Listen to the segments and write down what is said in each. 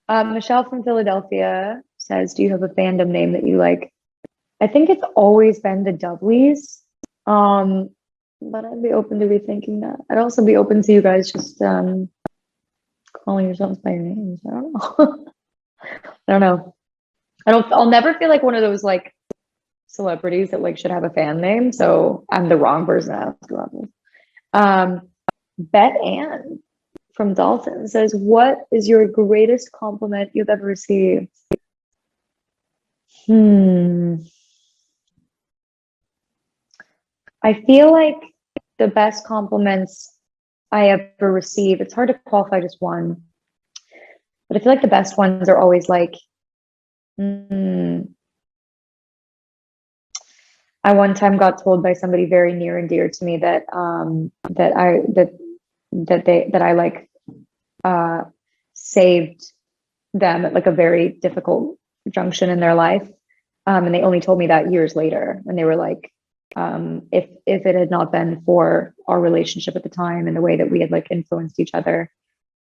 Michelle from Philadelphia says, do you have a fandom name that you like? I think it's always been the Dudleys. Um, but I'd be open to rethinking that. I'd also be open to you guys just calling yourselves by your names. I don't know. I don't know. I'll never feel like one of those like celebrities that like should have a fan name. So I'm the wrong person to ask about this. Bet Ann from Dalton says, what is your greatest compliment you've ever received? I feel like the best compliments I ever receive, it's hard to qualify just one, but I feel like the best ones are always like, I one time got told by somebody very near and dear to me that I like saved them at like a very difficult junction in their life. And they only told me that years later, and they were like, if it had not been for our relationship at the time and the way that we had like influenced each other,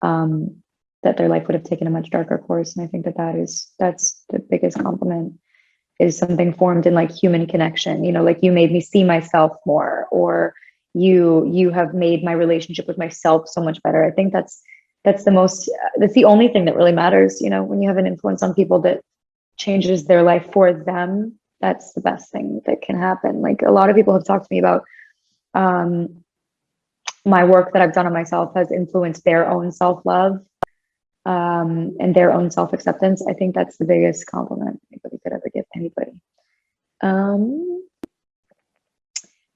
that their life would have taken a much darker course. And I think that's the biggest compliment, is something formed in like human connection, you know, like you made me see myself more, or you have made my relationship with myself so much better. I think that's the only thing that really matters, you know, when you have an influence on people that changes their life for them. That's the best thing that can happen. Like a lot of people have talked to me about my work that I've done on myself has influenced their own self-love and their own self-acceptance. I think that's the biggest compliment anybody could ever give anybody.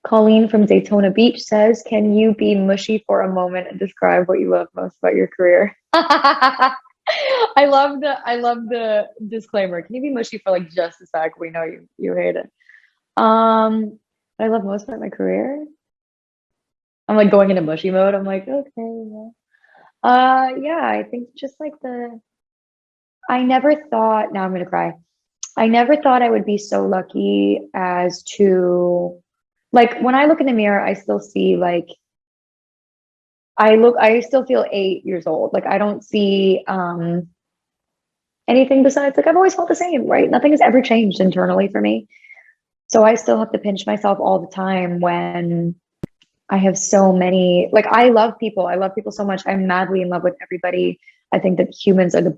Colleen from Daytona Beach says, can you be mushy for a moment and describe what you love most about your career? I love the disclaimer. Can you be mushy for like just a sec? We know you hate it. I love most about my career. I'm like going into mushy mode. I'm like, okay, yeah. Yeah, I think just like I never thought, now I'm gonna cry. I never thought I would be so lucky as to, like, when I look in the mirror, I still see like, I still feel 8 years old. Like I don't see anything besides, like, I've always felt the same, right? Nothing has ever changed internally for me. So I still have to pinch myself all the time when I have so many, like, I love people. I love people so much. I'm madly in love with everybody. I think that humans are the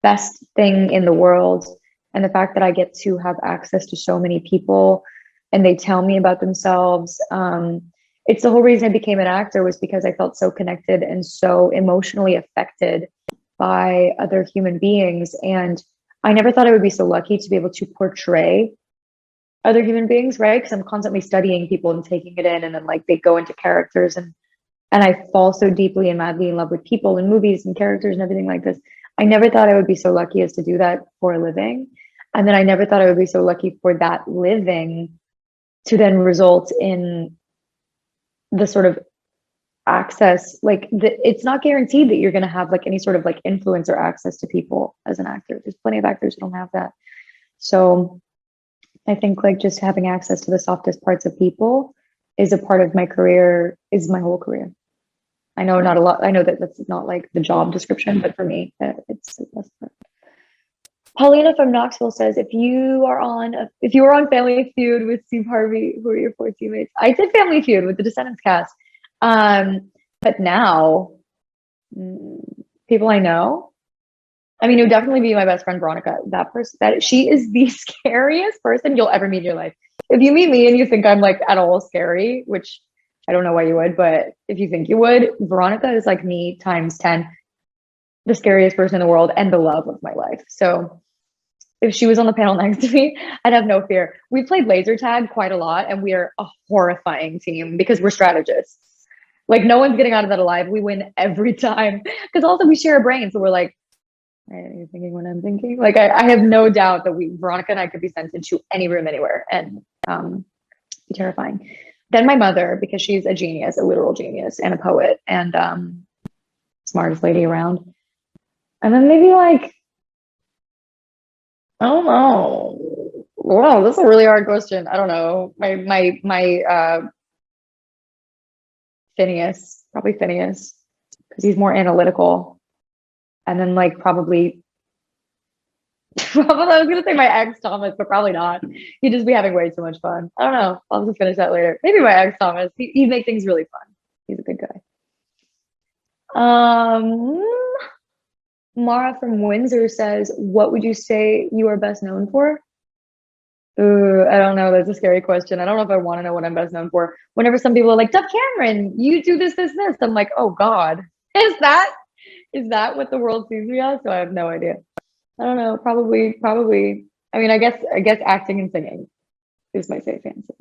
best thing in the world. And the fact that I get to have access to so many people and they tell me about themselves. It's the whole reason I became an actor, was because I felt so connected and so emotionally affected by other human beings. And I never thought I would be so lucky to be able to portray other human beings, right? Because I'm constantly studying people and taking it in, and then like they go into characters, and I fall so deeply and madly in love with people and movies and characters and everything like this. I never thought I would be so lucky as to do that for a living. And then I never thought I would be so lucky for that living to then result in the sort of access, like it's not guaranteed that you're going to have like any sort of like influence or access to people as an actor. There's plenty of actors who don't have that. So I think like just having access to the softest parts of people is a part of my career, is my whole career. I know not a lot. I know that that's not like the job description, but for me, it's the best part. Paulina from Knoxville says, if you were on Family Feud with Steve Harvey, who are your 4 teammates? I did Family Feud with the Descendants cast. But now, people I know, I mean, it would definitely be my best friend, Veronica. That person, she is the scariest person you'll ever meet in your life. If you meet me and you think I'm like at all scary, which I don't know why you would, but if you think you would, Veronica is like me times 10, the scariest person in the world and the love of my life. So if she was on the panel next to me, I'd have no fear. We played laser tag quite a lot, and we are a horrifying team because we're strategists. Like no one's getting out of that alive. We win every time. Because also we share a brain. So we're like, are you thinking what I'm thinking? Like I have no doubt that Veronica and I could be sent into any room anywhere and be terrifying. Then my mother, because she's a genius, a literal genius, and a poet, and smartest lady around. And then maybe like, I don't know. Wow, that's a really hard question. I don't know. My Phineas, probably Phineas, because he's more analytical. And then like probably I was gonna say my ex Thomas, but probably not. He'd just be having way too much fun. I don't know. I'll just finish that later. Maybe my ex Thomas. He'd make things really fun. He's a good guy. Um, Mara from Windsor says, "What would you say you are best known for?" Ooh, I don't know. That's a scary question. I don't know if I want to know what I'm best known for. Whenever some people are like, "Duff Cameron, you do this, this, this," I'm like, "Oh God, is that what the world sees me as?" So I have no idea. I don't know. Probably. I mean, I guess acting and singing is my safe answer.